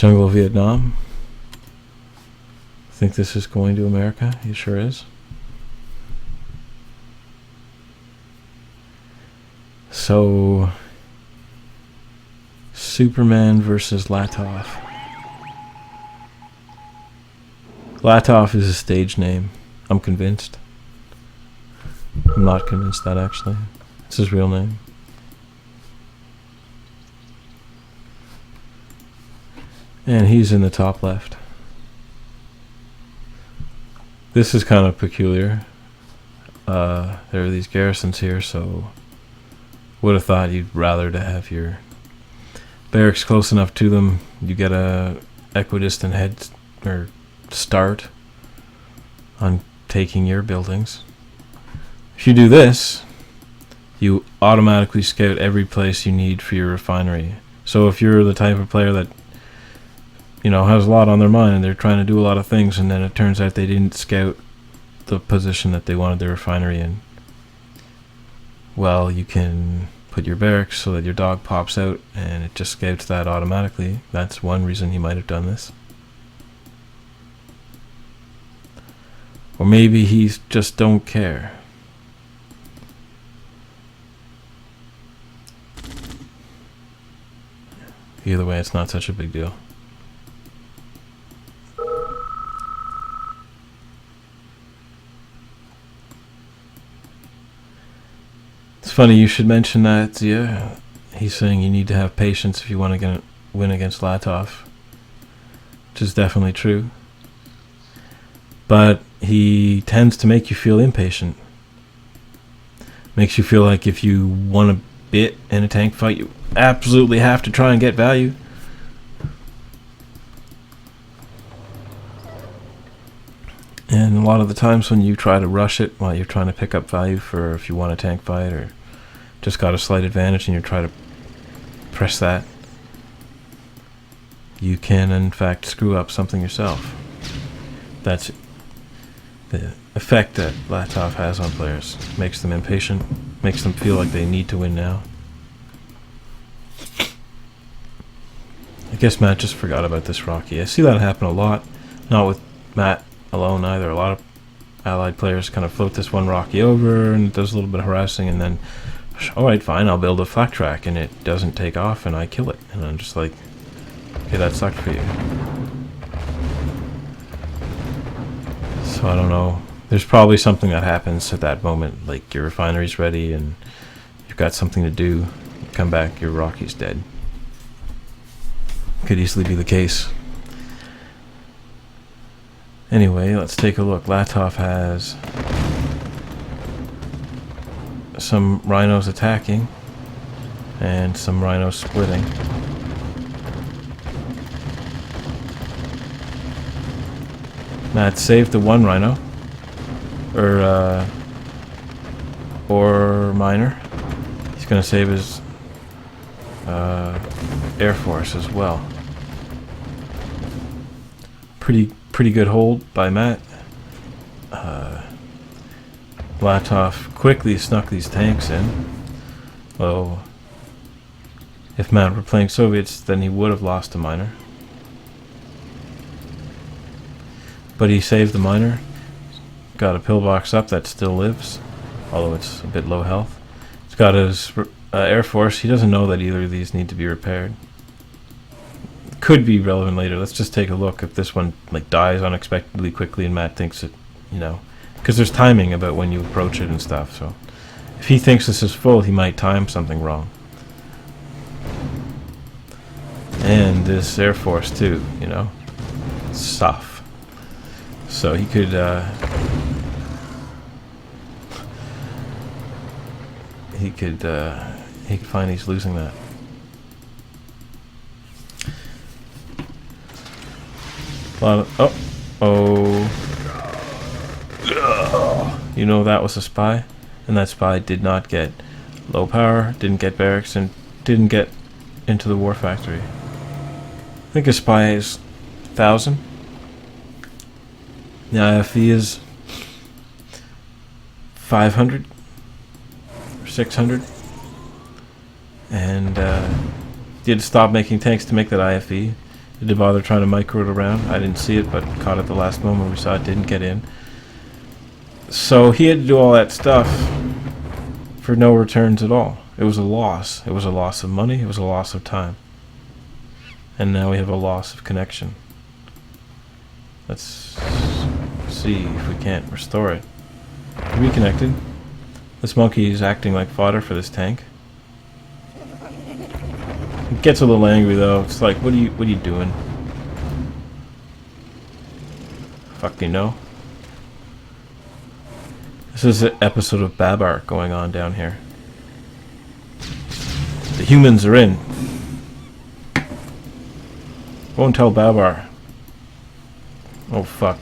Jungle of Vietnam. Think this is going to America? He sure is. So, Superman versus Latof. Latof is a stage name. I'm convinced. I'm not convinced that actually. It's his real name. And he's in the top left. This is kind of peculiar. There are these garrisons here, so would have thought you'd rather to have your barracks close enough to them. You get a equidistant head or start on taking your buildings. If you do this, you automatically scout every place you need for your refinery. So if you're the type of player that has a lot on their mind and they're trying to do a lot of things, and then it turns out they didn't scout the position that they wanted their refinery in, well, you can put your barracks so that your dog pops out and it just scouts that automatically. That's one reason he might have done this. Or maybe he just don't care. Either way, it's not such a big deal. It's funny you should mention that. Yeah, he's saying you need to have patience if you want to win against Latof, which is definitely true. But he tends to make you feel impatient. Makes you feel like if you want a bit in a tank fight, you absolutely have to try and get value. And a lot of the times when you try to rush it while you're trying to pick up value for if you want a tank fight or just got a slight advantage and you try to press that, you can in fact screw up something yourself. That's the effect that Latof has on players. Makes them impatient, makes them feel like they need to win now. I guess Matt just forgot about this Rocky. I see that happen a lot, not with Matt alone either. A lot of allied players kind of float this one Rocky over and it does a little bit of harassing, and then, alright, fine, I'll build a flak track, and it doesn't take off and I kill it. And I'm just like, okay, that sucked for you. So I don't know. There's probably something that happens at that moment, like your refinery's ready and you've got something to do. You come back, your Rocky's dead. Could easily be the case. Anyway, let's take a look. Latof has some rhinos attacking and some rhinos splitting. Matt saved the one rhino, or miner. He's going to save his Air Force as well. Pretty good hold by Matt. Latof quickly snuck these tanks in. Well, if Matt were playing Soviets, then he would have lost a miner. But he saved the miner. Got a pillbox up that still lives, although it's a bit low health. He's got his Air Force. He doesn't know that either of these need to be repaired. Could be relevant later. Let's just take a look if this one dies unexpectedly quickly and Matt thinks it, because there's timing about when you approach it and stuff. So if he thinks this is full, he might time something wrong. And this Air Force too, it's tough. So he could find he's losing that. That was a spy, and that spy did not get low power, didn't get barracks, and didn't get into the war factory. I think a spy is 1,000. The IFE is 500 or 600, and you had to stop making tanks to make that IFE. Did they bother trying to micro it around? I didn't see it, but caught it the last moment we saw it didn't get in. So he had to do all that stuff for no returns at all. It was a loss. It was a loss of money. It was a loss of time. And now we have a loss of connection. Let's see if we can't restore it. Reconnected. This monkey is acting like fodder for this tank. It gets a little angry though. It's like, what are you doing? Fuck, you know. This is an episode of Babar going on down here. The humans are in. Won't tell Babar. Oh fuck.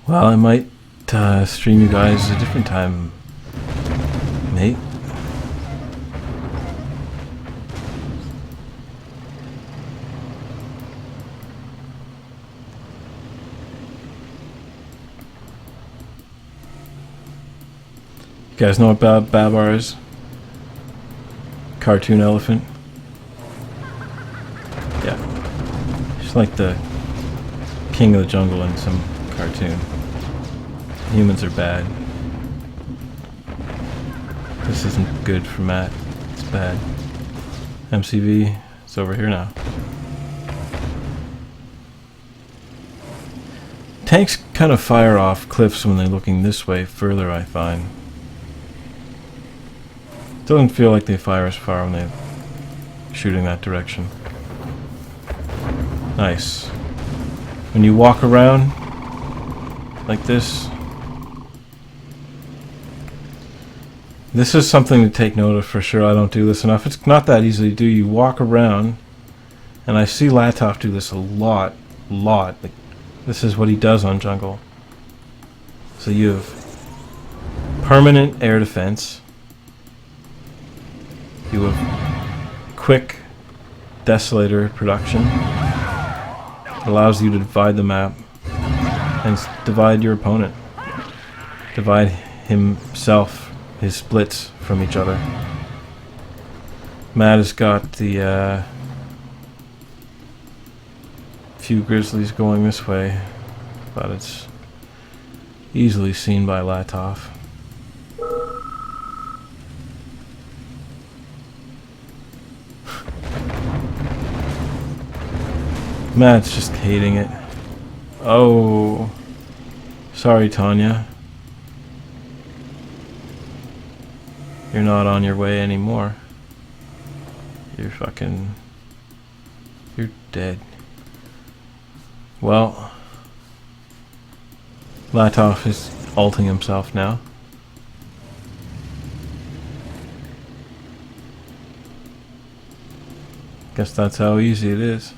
Well, I might stream you guys a different time, mate. You guys know what Babar is? Cartoon elephant. Yeah. She's like the king of the jungle in some cartoon. Humans are bad. This isn't good for Matt. It's bad. MCV, it's over here now. Tanks kind of fire off cliffs when they're looking this way further, I find. Doesn't feel like they fire as far when they're shooting that direction. Nice. When you walk around like this, this is something to take note of for sure. I don't do this enough. It's not that easy to do. You walk around, and I see Latof do this a lot. Like, this is what he does on jungle. So you have permanent air defense. You have quick desolator production. It allows you to divide the map and divide your opponent. Divide himself, his splits from each other. Matt has got the few grizzlies going this way, but it's easily seen by Latof. Matt's just hating it. Oh, sorry, Tanya. You're not on your way anymore. You're dead. Well, Latof is ulting himself now. Guess that's how easy it is.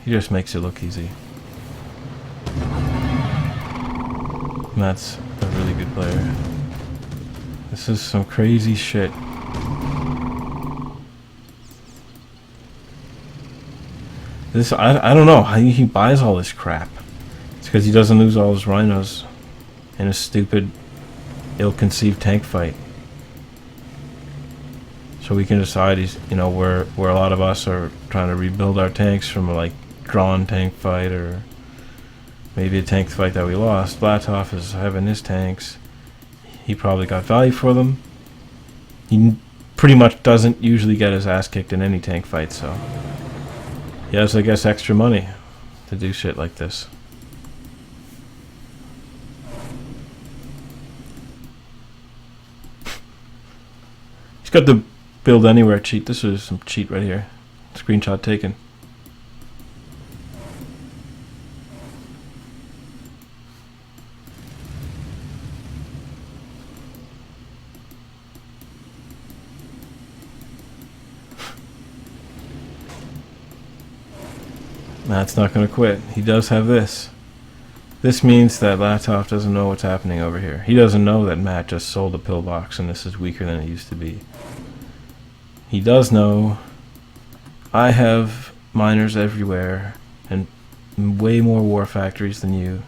He just makes it look easy. Matt's a really good player. This is some crazy shit. This, I don't know how he buys all this crap. It's because he doesn't lose all his rhinos in a stupid, ill-conceived tank fight. So we can decide he's, you know, where a lot of us are trying to rebuild our tanks from a like drawn tank fight or maybe a tank fight that we lost. Latof is having his tanks. He probably got value for them. He pretty much doesn't usually get his ass kicked in any tank fight, so he has, I guess, extra money to do shit like this. He's got the build anywhere cheat. This is some cheat right here. Screenshot taken. Matt's not going to quit. He does have this. This means that Latof doesn't know what's happening over here. He doesn't know that Matt just sold a pillbox and this is weaker than it used to be. He does know I have miners everywhere and way more war factories than you.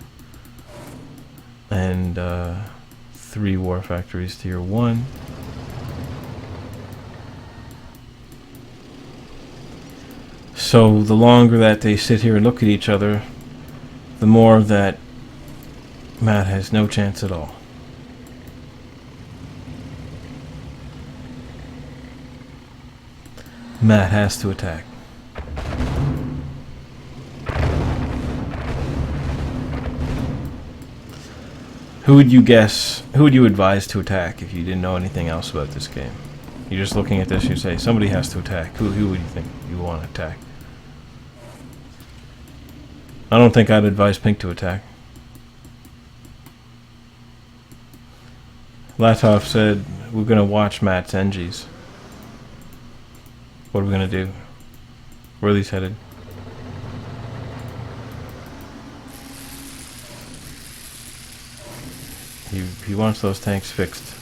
And 3 war factories tier 1. So the longer that they sit here and look at each other, the more that Matt has no chance at all. Matt has to attack. Who would you guess, who would you advise to attack if you didn't know anything else about this game? You're just looking at this, you say, somebody has to attack. Who would you think you want to attack? I don't think I'd advise Pink to attack. Latof said, we're going to watch Matt's NGs. What are we going to do? Where are these headed? He wants those tanks fixed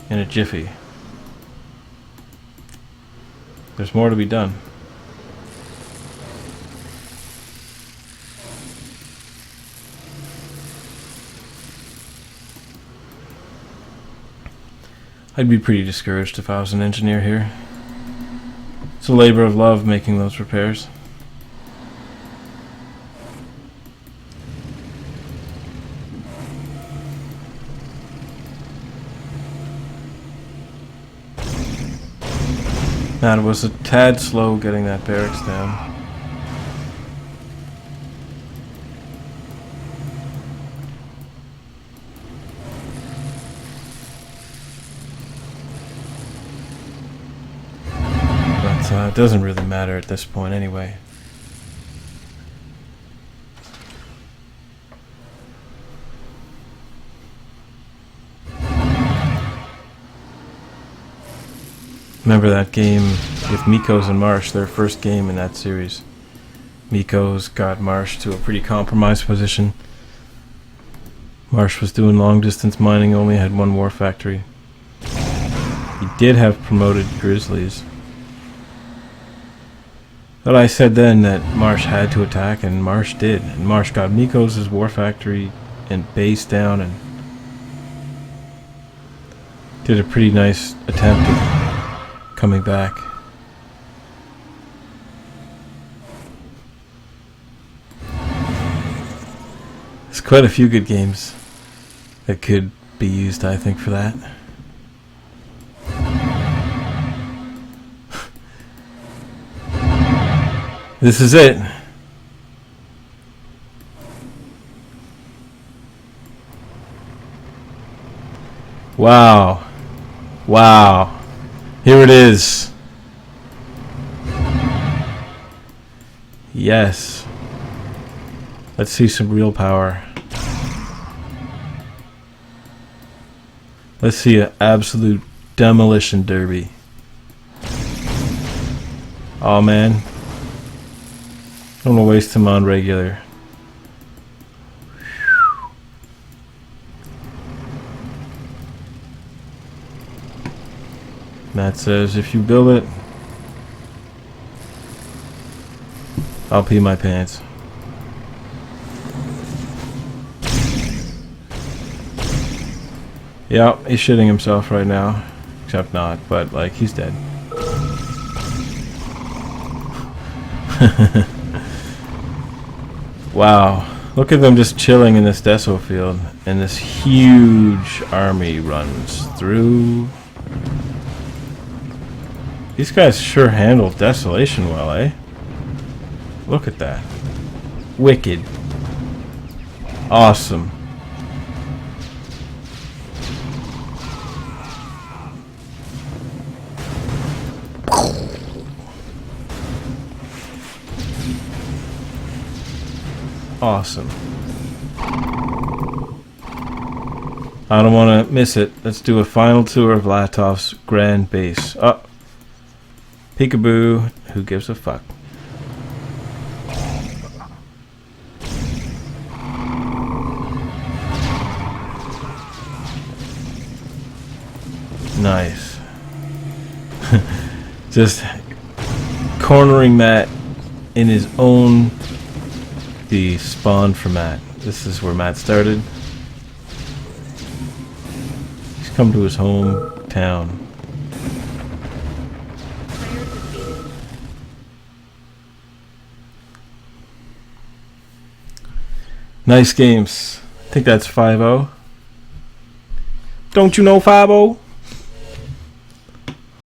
in a jiffy. There's more to be done. I'd be pretty discouraged if I was an engineer here. It's a labor of love making those repairs. Matt was a tad slow getting that barracks down. It doesn't really matter at this point anyway. Remember that game with Mikos and Marsh, their first game in that series. Mikos got Marsh to a pretty compromised position. Marsh was doing long distance mining, only had 1 war factory. He did have promoted Grizzlies. But I said then that Marsh had to attack, and Marsh did. And Marsh got Mikos' war factory and base down and did a pretty nice attempt at coming back. There's quite a few good games that could be used, I think, for that. This is it. Wow. Wow. Here it is. Yes. Let's see some real power. Let's see an absolute demolition derby. Oh man. Don't want to waste him on regular. Matt says, if you build it, I'll pee my pants. Yeah, he's shitting himself right now. Except not, but like, he's dead. Wow, look at them just chilling in this deso field, and this huge army runs through. These guys sure handle desolation well, eh? Look at that. Wicked. Awesome. Awesome. I don't want to miss it. Let's do a final tour of Latof's grand base. Oh. Peekaboo. Who gives a fuck? Nice. Just cornering Matt in his own the spawn for Matt. This is where Matt started. He's come to his hometown. Nice games. I think that's 5-0. Don't you know 5-0?